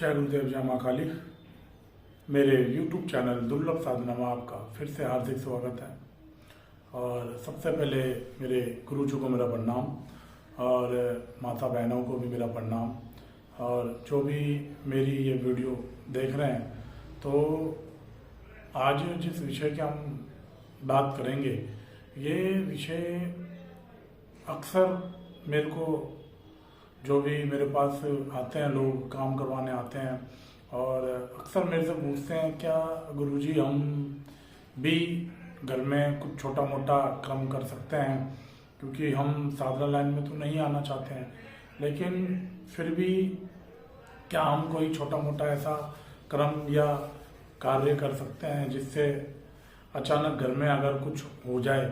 जय गुरुदेव जय माँ काली। मेरे YouTube चैनल दुर्लभ साधना में आपका फिर से हार्दिक स्वागत है। और सबसे पहले मेरे गुरुजी को मेरा प्रणाम और माता बहनों को भी मेरा प्रणाम। और जो भी मेरी ये वीडियो देख रहे हैं, तो आज जिस विषय की हम बात करेंगे, ये विषय अक्सर मेरे को जो भी मेरे पास आते हैं, लोग काम करवाने आते हैं और अक्सर मेरे से पूछते हैं, क्या गुरुजी हम भी घर में कुछ छोटा मोटा काम कर सकते हैं, क्योंकि हम साधना लाइन में तो नहीं आना चाहते हैं, लेकिन फिर भी क्या हम कोई छोटा मोटा ऐसा कर्म या कार्य कर सकते हैं जिससे अचानक घर में अगर कुछ हो जाए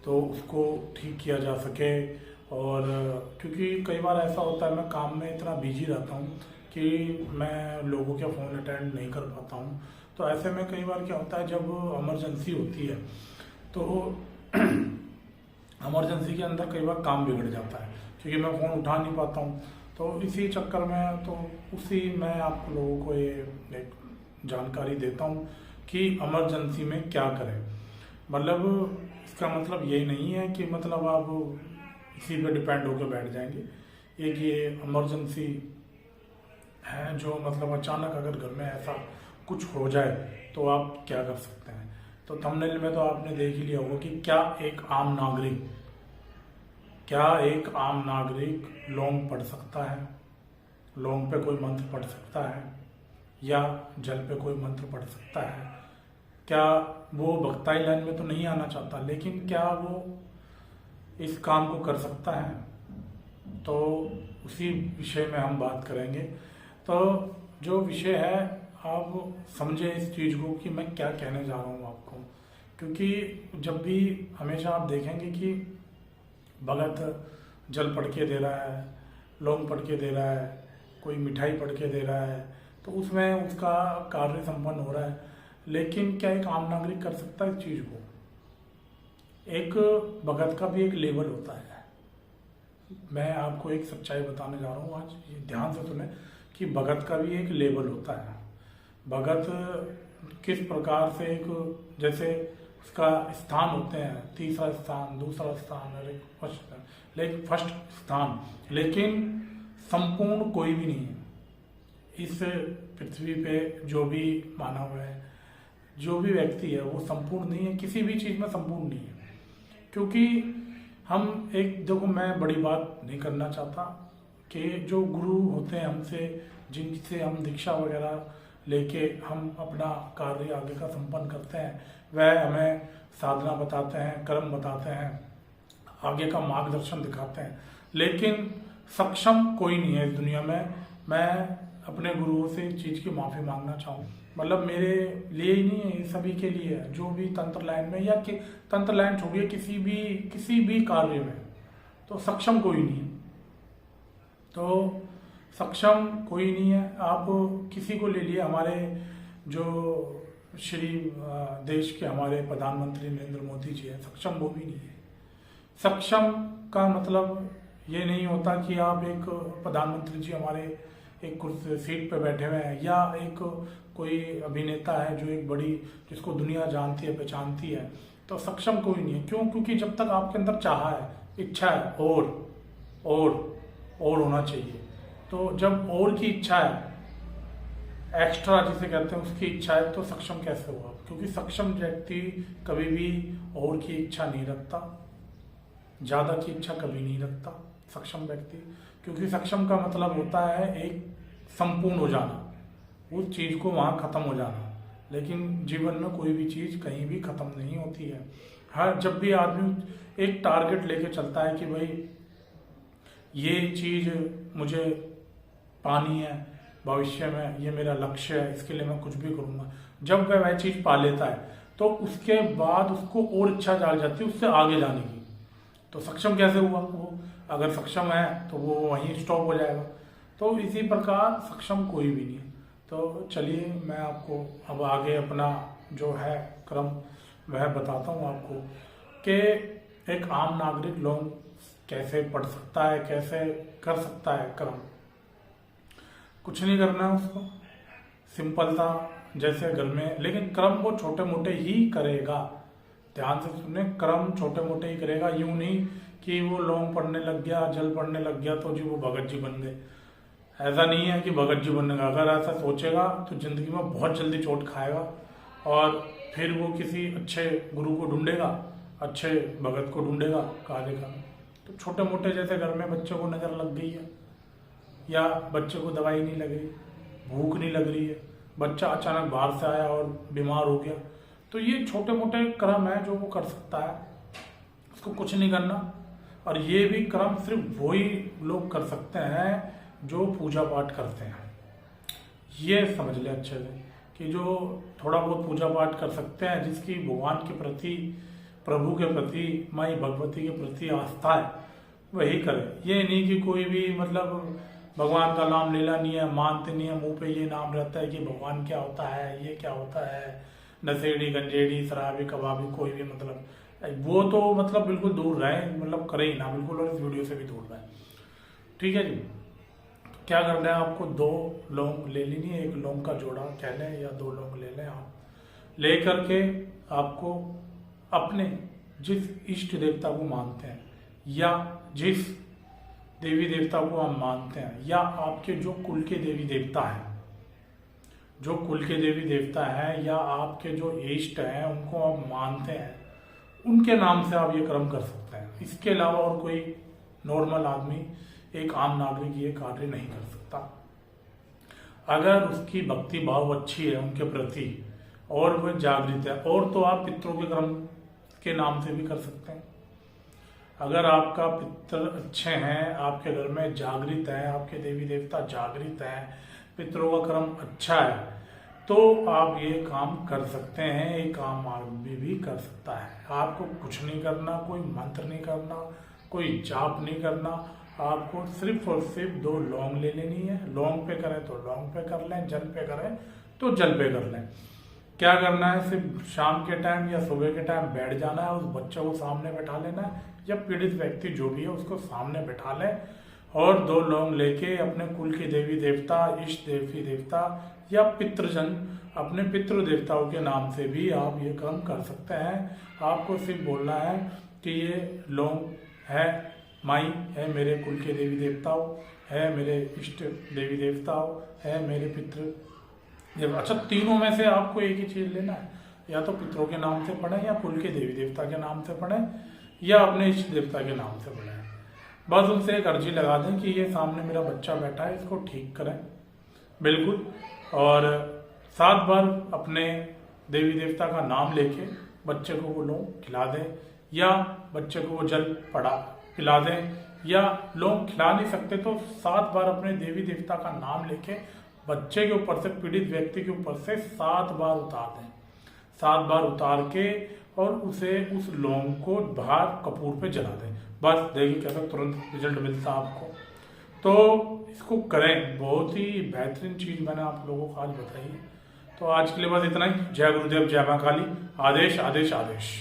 तो उसको ठीक किया जा सके। और क्योंकि कई बार ऐसा होता है, मैं काम में इतना बिजी रहता हूँ कि मैं लोगों के फ़ोन अटेंड नहीं कर पाता हूँ। तो ऐसे में कई बार क्या होता है, जब इमरजेंसी होती है तो इमरजेंसी के अंदर कई बार काम बिगड़ जाता है, क्योंकि मैं फ़ोन उठा नहीं पाता हूँ। तो इसी चक्कर में उसी मैं आप लोगों को ये एक जानकारी देता हूँ कि इमरजेंसी में क्या करें। मतलब इसका मतलब ये नहीं है कि मतलब आप इसी पे डिपेंड होकर बैठ जाएंगे। एक ये इमरजेंसी है जो मतलब अचानक अगर घर में ऐसा कुछ हो जाए तो आप क्या कर सकते हैं। तो थंबनेल में तो आपने देख ही लिया होगा कि क्या एक आम नागरिक लौंग पढ़ सकता है, लौंग पे कोई मंत्र पढ़ सकता है, या जल पे कोई मंत्र पढ़ सकता है। क्या वो भक्ताई लाइन में तो नहीं आना चाहता, लेकिन क्या वो इस काम को कर सकता है? तो उसी विषय में हम बात करेंगे। तो जो विषय है, आप समझे इस चीज़ को कि मैं क्या कहने जा रहा हूँ आपको। क्योंकि जब भी हमेशा आप देखेंगे कि भगत जल पढ़ के दे रहा है, लौंग पढ़ के दे रहा है, कोई मिठाई पढ़ के दे रहा है, तो उसमें उसका कार्य संपन्न हो रहा है। लेकिन क्या एक आम नागरिक कर सकता है इस चीज़ को? एक भगत का भी एक लेवल होता है। मैं आपको एक सच्चाई बताने जा रहा हूँ आज, ये ध्यान से सुने कि भगत का भी एक लेवल होता है। भगत किस प्रकार से एक, जैसे उसका स्थान होते हैं, तीसरा स्थान, दूसरा स्थान और फर्स्ट स्थान, लेकिन संपूर्ण कोई भी नहीं है इस पृथ्वी पे। जो भी मानव है, जो भी व्यक्ति है, वो संपूर्ण नहीं है, किसी भी चीज़ में संपूर्ण नहीं है। क्योंकि हम एक, देखो मैं बड़ी बात नहीं करना चाहता कि जो गुरु होते हैं हमसे, जिनसे हम दीक्षा वगैरह लेके हम अपना कार्य आगे का संपन्न करते हैं, वह हमें साधना बताते हैं, कर्म बताते हैं, आगे का मार्गदर्शन दिखाते हैं, लेकिन सक्षम कोई नहीं है इस दुनिया में। मैं अपने गुरुओं से इस चीज़ की माफ़ी मांगना चाहूँ। मतलब मेरे लिए ही नहीं है, सभी के लिए है, जो भी तंत्र लाइन में, या कि तंत्र लाइन छोड़िए, किसी भी कार्य में, तो सक्षम कोई नहीं है। तो सक्षम कोई नहीं है। आप किसी को ले लिए, हमारे जो श्री देश के हमारे प्रधानमंत्री नरेंद्र मोदी जी हैं, सक्षम वो भी नहीं है। सक्षम का मतलब ये नहीं होता कि आप एक प्रधानमंत्री जी हमारे एक कुर्सी सीट पे बैठे हुए हैं, या एक कोई अभिनेता है जो एक बड़ी, जिसको दुनिया जानती है, पहचानती है, तो सक्षम कोई नहीं है। क्यों? क्योंकि जब तक आपके अंदर चाह है, इच्छा है, और होना चाहिए। तो जब और की इच्छा है, एक्स्ट्रा जिसे कहते हैं, उसकी इच्छा है, तो सक्षम कैसे होगा? क्योंकि सक्षम व्यक्ति कभी भी और की इच्छा नहीं रखता, ज्यादा की इच्छा कभी नहीं रखता सक्षम व्यक्ति। क्योंकि सक्षम का मतलब होता है एक संपूर्ण हो जाना, उस चीज को वहां खत्म हो जाना। लेकिन जीवन में कोई भी चीज कहीं भी खत्म नहीं होती है। जब भी आदमी एक टारगेट लेके चलता है कि भाई ये चीज मुझे पानी है, भविष्य में ये मेरा लक्ष्य है, इसके लिए मैं कुछ भी करूंगा, जब वह चीज पा लेता है तो उसके बाद उसको और इच्छा जाग जाती है उससे आगे जाने की। तो सक्षम कैसे हुआ? वो अगर सक्षम है तो वो वहीं स्टॉप हो जाएगा। तो इसी प्रकार सक्षम कोई भी नहीं है। तो चलिए मैं आपको अब आगे अपना जो है क्रम वह बताता हूँ आपको कि एक आम नागरिक लोग कैसे पढ़ सकता है, कैसे कर सकता है कर्म। कुछ नहीं करना है उसको, सिंपल था जैसे घर में, लेकिन क्रम वो छोटे मोटे ही करेगा। ध्यान से सुने, क्रम छोटे मोटे ही करेगा, यूं नहीं कि वो लौंग पढ़ने लग गया, जल पढ़ने लग गया तो जी वो भगत जी बन गए। ऐसा नहीं है कि भगत जी बनने का, अगर ऐसा सोचेगा तो जिंदगी में बहुत जल्दी चोट खाएगा और फिर वो किसी अच्छे गुरु को ढूंढेगा, अच्छे भगत को ढूंढेगा कार्य का। तो छोटे मोटे जैसे घर में बच्चे को नजर लग गई है या बच्चे को दवाई नहीं लग रही, भूख नहीं लग रही है, बच्चा अचानक बाहर से आया और बीमार हो गया, तो ये छोटे मोटे कर्म है जो वो कर सकता है, उसको कुछ नहीं करना। और ये भी कर्म सिर्फ वही लोग कर सकते हैं जो पूजा पाठ करते हैं। ये समझ ले अच्छे से कि जो थोड़ा बहुत पूजा पाठ कर सकते हैं, जिसकी भगवान के प्रति, प्रभु के प्रति, माई भगवती के प्रति आस्था है, वही करे। ये नहीं कि कोई भी मतलब भगवान का नाम लेना नहीं है, मानते नहीं है, मुंह पे ये नाम रहता है कि भगवान क्या होता है, ये क्या होता है, नशेड़ी गंजेड़ी शराबी कबाबी, कोई भी मतलब वो तो मतलब बिल्कुल दूर रहे, मतलब करे ही ना बिल्कुल, और इस वीडियो से भी दूर रहे। ठीक है जी। क्या करना है आपको, 2 लौंग ले लेनी है, एक लौंग का जोड़ा कह लें या 2 लौंग ले लें आप, ले करके आपको अपने जिस इष्ट देवता को मानते हैं या जिस देवी देवता को आप मानते हैं या आपके जो कुल के देवी देवता हैं, जो कुल के देवी देवता हैं या आपके जो इष्ट हैं उनको आप मानते हैं, उनके नाम से आप ये कर्म कर सकते हैं। इसके अलावा और कोई नॉर्मल आदमी, एक आम नागरिक ये कार्य नहीं कर सकता। अगर उसकी भक्ति भाव अच्छी है उनके प्रति और वह जागृत है, और तो आप पितरों के कर्म के नाम से भी कर सकते हैं। अगर आपका पितर अच्छे हैं, आपके घर में जागृत है, आपके देवी देवता जागृत हैं, पितरों का कर्म अच्छा है, तो आप ये काम कर सकते हैं। एक आम आदमी भी कर सकता है। आपको कुछ नहीं करना, कोई मंत्र नहीं करना, कोई जाप नहीं करना, आपको सिर्फ और सिर्फ 2 लौंग ले लेनी है। लौंग पे करें तो लौंग पे कर लें, जल पे करें तो जल पे कर लें। क्या करना है, सिर्फ शाम के टाइम या सुबह के टाइम बैठ जाना है, उस बच्चे को सामने बैठा लेना है, या पीड़ित व्यक्ति जो भी है उसको सामने बैठा लें और 2 लौंग लेके अपने कुल के देवी देवता, इष्ट देवी देवता या पितृजन, अपने पितृ देवताओं के नाम से भी आप ये काम कर सकते हैं। आपको सिर्फ बोलना है कि ये लौंग है, माई है मेरे कुल के देवी देवताओं, है मेरे इष्ट देवी देवताओं, है मेरे पितृ। अच्छा, तीनों में से आपको एक ही चीज लेना है, या तो पितरों के नाम से पढ़े, या कुल के देवी देवता के नाम से पढ़े, या अपने इष्ट देवता के नाम से पढ़े। बस उनसे एक अर्जी लगा दें कि ये सामने मेरा बच्चा बैठा है, इसको ठीक करें बिल्कुल, और 7 बार अपने देवी देवता का नाम लेके बच्चे को वो लौंग खिला दें, या बच्चे को वो जल पिला दें, या लौंग खिला नहीं सकते तो 7 बार अपने देवी देवता का नाम लेके बच्चे के ऊपर से, पीड़ित व्यक्ति के ऊपर से 7 बार उतार दें। 7 बार उतार के और उसे, उस लौंग को बाहर कपूर पे जला दें। बस देखिए कैसा तुरंत रिजल्ट मिलता है आपको। तो इसको करें, बहुत ही बेहतरीन चीज मैंने आप लोगों को आज बताई है। तो आज के लिए बस इतना ही। जय गुरुदेव, जय मां काली। आदेश आदेश आदेश।